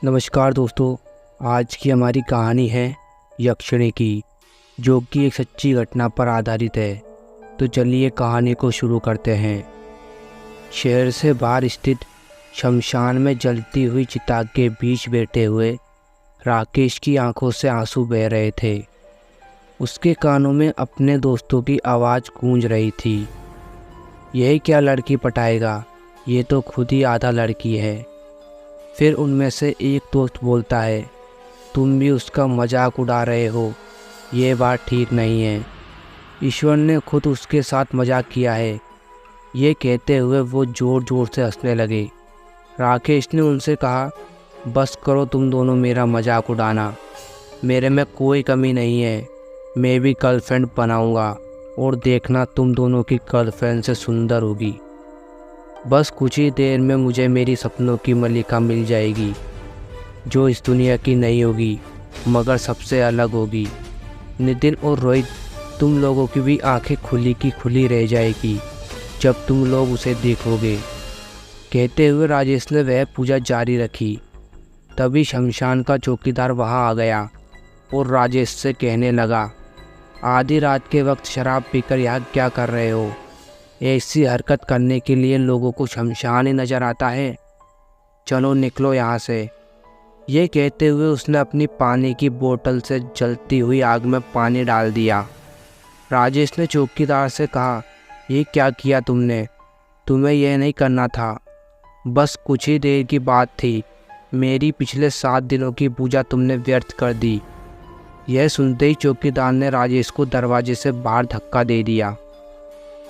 नमस्कार दोस्तों। आज की हमारी कहानी है यक्षिणी की, जो कि एक सच्ची घटना पर आधारित है। तो चलिए कहानी को शुरू करते हैं। शहर से बाहर स्थित शमशान में जलती हुई चिता के बीच बैठे हुए राकेश की आंखों से आंसू बह रहे थे। उसके कानों में अपने दोस्तों की आवाज़ गूंज रही थी। यही क्या लड़की पटाएगा, ये तो खुद ही आधा लड़की है। फिर उनमें से एक दोस्त बोलता है, तुम भी उसका मजाक उड़ा रहे हो, ये बात ठीक नहीं है। ईश्वर ने खुद उसके साथ मजाक किया है। ये कहते हुए वो ज़ोर ज़ोर से हंसने लगे। राकेश ने उनसे कहा, बस करो तुम दोनों मेरा मजाक उड़ाना, मेरे में कोई कमी नहीं है। मैं भी गर्लफ्रेंड बनाऊंगा और देखना तुम दोनों की गर्लफ्रेंड से सुंदर होगी। बस कुछ ही देर में मुझे मेरी सपनों की मल्लिका मिल जाएगी, जो इस दुनिया की नहीं होगी मगर सबसे अलग होगी। नितिन और रोहित, तुम लोगों की भी आंखें खुली की खुली रह जाएगी जब तुम लोग उसे देखोगे। कहते हुए राजेश ने वह पूजा जारी रखी। तभी शमशान का चौकीदार वहां आ गया और राजेश से कहने लगा, आधी रात के वक्त शराब पीकर यहाँ क्या कर रहे हो? ऐसी हरकत करने के लिए लोगों को शमशान ही नज़र आता है। चलो निकलो यहाँ से। ये कहते हुए उसने अपनी पानी की बोतल से जलती हुई आग में पानी डाल दिया। राजेश ने चौकीदार से कहा, ये क्या किया तुमने? तुम्हें यह नहीं करना था। बस कुछ ही देर की बात थी, मेरी पिछले 7 दिनों की पूजा तुमने व्यर्थ कर दी। यह सुनते ही चौकीदार ने राजेश को दरवाजे से बाहर धक्का दे दिया।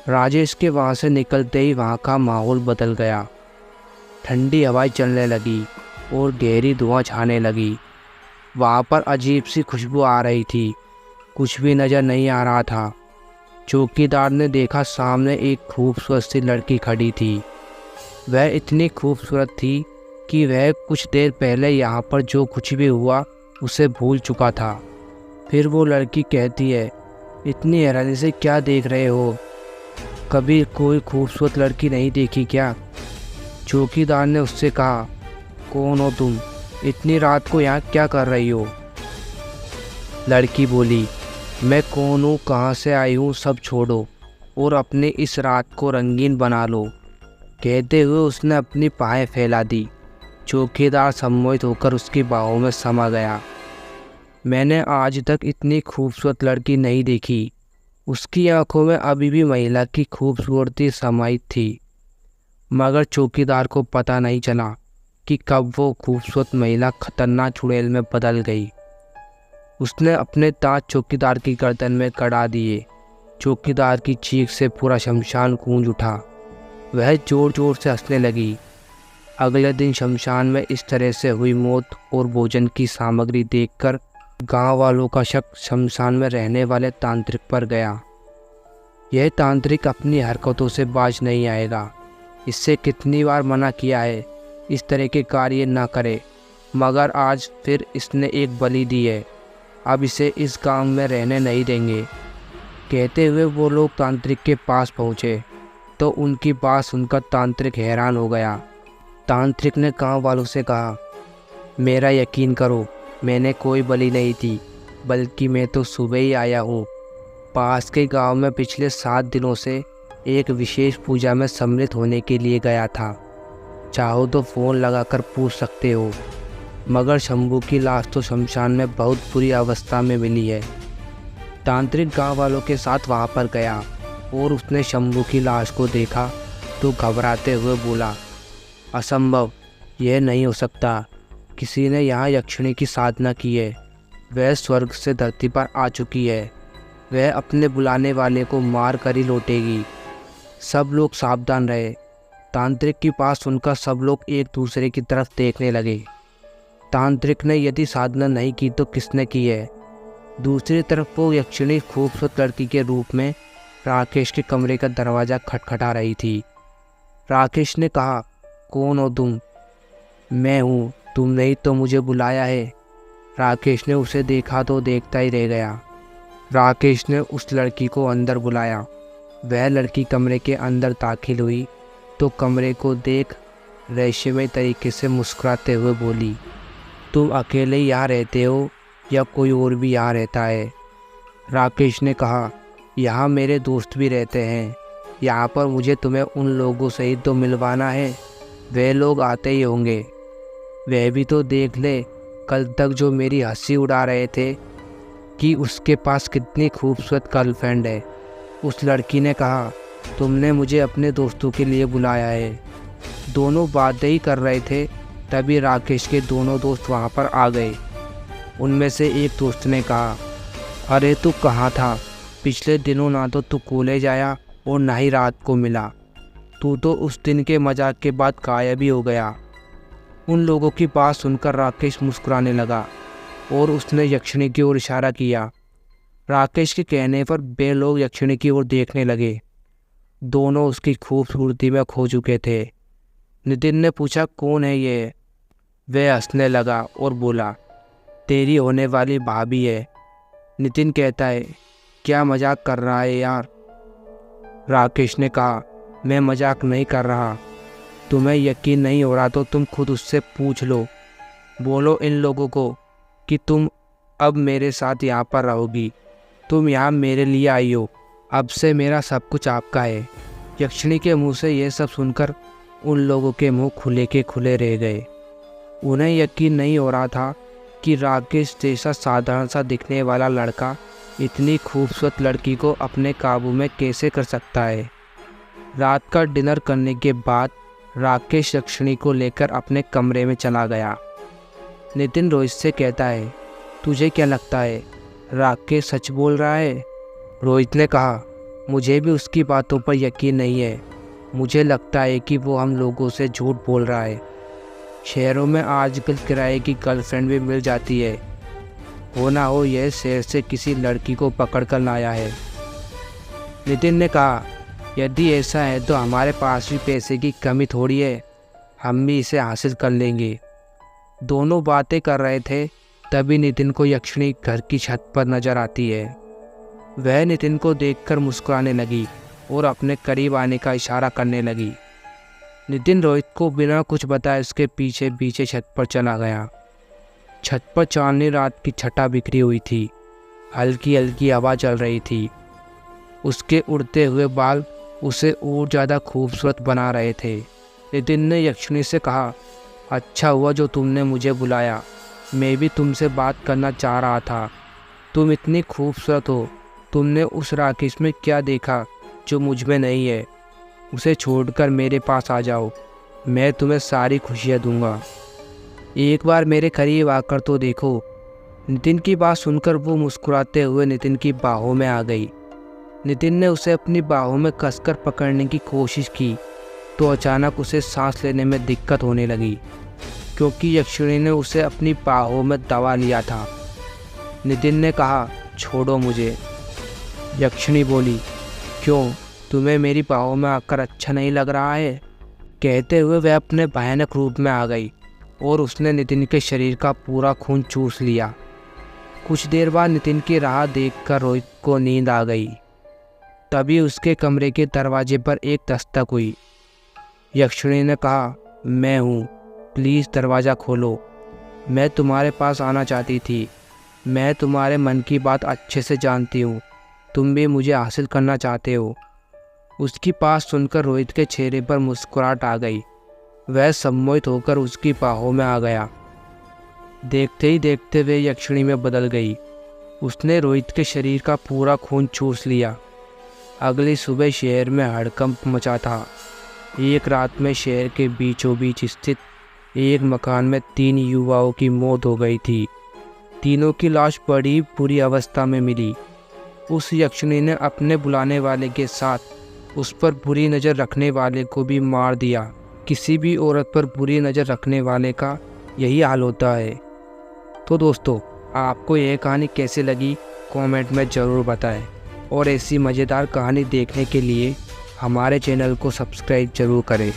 राजेश के वहाँ से निकलते ही वहाँ का माहौल बदल गया। ठंडी हवाएं चलने लगी और गहरी धुआं छाने लगी। वहाँ पर अजीब सी खुशबू आ रही थी। कुछ भी नज़र नहीं आ रहा था। चौकीदार ने देखा, सामने एक खूबसूरत सी लड़की खड़ी थी। वह इतनी खूबसूरत थी कि वह कुछ देर पहले यहाँ पर जो कुछ भी हुआ उसे भूल चुका था। फिर वो लड़की कहती है, इतनी हैरानी से क्या देख रहे हो? कभी कोई खूबसूरत लड़की नहीं देखी क्या? चौकीदार ने उससे कहा, कौन हो तुम? इतनी रात को यहाँ क्या कर रही हो? लड़की बोली, मैं कौन हूँ, कहाँ से आई हूँ, सब छोड़ो और अपने इस रात को रंगीन बना लो। कहते हुए उसने अपनी बाहें फैला दी। चौकीदार सम्मोहित होकर उसकी बाहों में समा गया। मैंने आज तक इतनी खूबसूरत लड़की नहीं देखी। उसकी आंखों में अभी भी महिला की खूबसूरती समाई थी, मगर चौकीदार को पता नहीं चला कि कब वो खूबसूरत महिला खतरनाक चुड़ैल में बदल गई। उसने अपने दांत चौकीदार की गर्दन में गड़ा दिए। चौकीदार की चीख से पूरा शमशान गूंज उठा। वह जोर जोर से हंसने लगी। अगले दिन शमशान में इस तरह से हुई मौत और भोजन की सामग्री देखकर गांव वालों का शक शमशान में रहने वाले तांत्रिक पर गया। यह तांत्रिक अपनी हरकतों से बाज नहीं आएगा। इससे कितनी बार मना किया है इस तरह के कार्य ना करे, मगर आज फिर इसने एक बलि दी है। अब इसे इस गांव में रहने नहीं देंगे। कहते हुए वो लोग तांत्रिक के पास पहुँचे तो उनकी बात सुनकर तांत्रिक हैरान हो गया। तांत्रिक ने गांव वालों से कहा, मेरा यकीन करो, मैंने कोई बलि नहीं दी, बल्कि मैं तो सुबह ही आया हूँ। पास के गांव में पिछले 7 दिनों से एक विशेष पूजा में सम्मिलित होने के लिए गया था। चाहो तो फ़ोन लगाकर पूछ सकते हो, मगर शंभू की लाश तो शमशान में बहुत बुरी अवस्था में मिली है। तांत्रिक गांव वालों के साथ वहां पर गया और उसने शंभू की लाश को देखा तो घबराते हुए बोला, असंभव, यह नहीं हो सकता। किसी ने यहाँ यक्षिणी की साधना की है। वह स्वर्ग से धरती पर आ चुकी है। वह अपने बुलाने वाले को मार कर ही लौटेगी। सब लोग सावधान रहे। तांत्रिक की बात सुनकर सब लोग एक दूसरे की तरफ देखने लगे। तांत्रिक ने यदि साधना नहीं की तो किसने की है? दूसरी तरफ वो यक्षिणी खूबसूरत लड़की के रूप में राकेश के कमरे का दरवाज़ा खटखटा रही थी। राकेश ने कहा, कौन हो तुम? मैं हूँ, तुमने ही तो मुझे बुलाया है। राकेश ने उसे देखा तो देखता ही रह गया। राकेश ने उस लड़की को अंदर बुलाया। वह लड़की कमरे के अंदर दाखिल हुई तो कमरे को देख रहस्यमय तरीके से मुस्कुराते हुए बोली, तुम अकेले ही यहाँ रहते हो या कोई और भी यहाँ रहता है? राकेश ने कहा, यहाँ मेरे दोस्त भी रहते हैं। यहाँ पर मुझे तुम्हें उन लोगों से ही तो मिलवाना है, वे लोग आते ही होंगे। वह भी तो देख ले, कल तक जो मेरी हंसी उड़ा रहे थे कि उसके पास कितनी खूबसूरत गर्लफ्रेंड है। उस लड़की ने कहा, तुमने मुझे अपने दोस्तों के लिए बुलाया है। दोनों बातें ही कर रहे थे, तभी राकेश के दोनों दोस्त वहाँ पर आ गए। उनमें से एक दोस्त ने कहा, अरे तू कहाँ था? पिछले दिनों ना तो तू कॉलेज आया और ना ही रात को मिला। तू तो उस दिन के मजाक के बाद गायब ही हो गया। उन लोगों की बात सुनकर राकेश मुस्कुराने लगा और उसने यक्षिणी की ओर इशारा किया। राकेश के कहने पर वे लोग यक्षिणी की ओर देखने लगे। दोनों उसकी खूबसूरती में खो चुके थे। नितिन ने पूछा, कौन है ये? वह हंसने लगा और बोला, तेरी होने वाली भाभी है। नितिन कहता है, क्या मजाक कर रहा है यार? राकेश ने कहा, मैं मजाक नहीं कर रहा। तुम्हें यकीन नहीं हो रहा तो तुम खुद उससे पूछ लो। बोलो इन लोगों को कि तुम अब मेरे साथ यहाँ पर रहोगी। तुम यहाँ मेरे लिए आई हो। अब से मेरा सब कुछ आपका है। यक्षिणी के मुंह से यह सब सुनकर उन लोगों के मुंह खुले के खुले रह गए। उन्हें यकीन नहीं हो रहा था कि राकेश जैसा साधारण सा दिखने वाला लड़का इतनी खूबसूरत लड़की को अपने काबू में कैसे कर सकता है। रात का डिनर करने के बाद राकेश यक्षिणी को लेकर अपने कमरे में चला गया। नितिन रोहित से कहता है, तुझे क्या लगता है राकेश सच बोल रहा है? रोहित ने कहा, मुझे भी उसकी बातों पर यकीन नहीं है। मुझे लगता है कि वो हम लोगों से झूठ बोल रहा है। शहरों में आजकल किराए की गर्लफ्रेंड भी मिल जाती है। हो ना हो यह शहर से किसी लड़की को पकड़ कर लाया है। नितिन ने कहा, यदि ऐसा है तो हमारे पास भी पैसे की कमी थोड़ी है, हम भी इसे हासिल कर लेंगे। दोनों बातें कर रहे थे, तभी नितिन को यक्षिणी घर की छत पर नजर आती है। वह नितिन को देखकर मुस्कुराने लगी और अपने करीब आने का इशारा करने लगी। नितिन रोहित को बिना कुछ बताए उसके पीछे पीछे छत पर चला गया। छत पर चांदनी रात की छटा बिखरी हुई थी। हल्की हल्की हवा चल रही थी। उसके उड़ते हुए बाल उसे और ज़्यादा खूबसूरत बना रहे थे। नितिन ने यक्षिणी से कहा, अच्छा हुआ जो तुमने मुझे बुलाया। मैं भी तुमसे बात करना चाह रहा था। तुम इतनी खूबसूरत हो। तुमने उस राकेश में क्या देखा जो मुझ में नहीं है? उसे छोड़कर मेरे पास आ जाओ, मैं तुम्हें सारी खुशियाँ दूंगा। एक बार मेरे करीब आकर तो देखो। नितिन की बात सुनकर वो मुस्कुराते हुए नितिन की बाहों में आ गई। नितिन ने उसे अपनी बाहों में कसकर पकड़ने की कोशिश की तो अचानक उसे सांस लेने में दिक्कत होने लगी, क्योंकि यक्षिणी ने उसे अपनी बाहों में दबा लिया था। नितिन ने कहा, छोड़ो मुझे। यक्षिणी बोली, क्यों, तुम्हें मेरी बाहों में आकर अच्छा नहीं लग रहा है? कहते हुए वह अपने भयानक रूप में आ गई और उसने नितिन के शरीर का पूरा खून चूस लिया। कुछ देर बाद नितिन की राह देखकर रोहित को नींद आ गई। तभी उसके कमरे के दरवाजे पर एक दस्तक हुई। यक्षिणी ने कहा, मैं हूँ, प्लीज़ दरवाज़ा खोलो। मैं तुम्हारे पास आना चाहती थी। मैं तुम्हारे मन की बात अच्छे से जानती हूँ। तुम भी मुझे हासिल करना चाहते हो। उसकी बात सुनकर रोहित के चेहरे पर मुस्कुराहट आ गई। वह सम्मोहित होकर उसकी बाहों में आ गया। देखते ही देखते वे यक्षिणी में बदल गई। उसने रोहित के शरीर का पूरा खून चूस लिया। अगली सुबह शहर में हड़कंप मचा था। एक रात में शहर के बीचों बीच स्थित एक मकान में 3 युवाओं की मौत हो गई थी। तीनों की लाश बड़ी बुरी अवस्था में मिली। उस यक्षिणी ने अपने बुलाने वाले के साथ उस पर बुरी नज़र रखने वाले को भी मार दिया। किसी भी औरत पर बुरी नज़र रखने वाले का यही हाल होता है। तो दोस्तों, आपको यह कहानी कैसी लगी कमेंट में ज़रूर बताएं और ऐसी मज़ेदार कहानी देखने के लिए हमारे चैनल को सब्सक्राइब ज़रूर करें।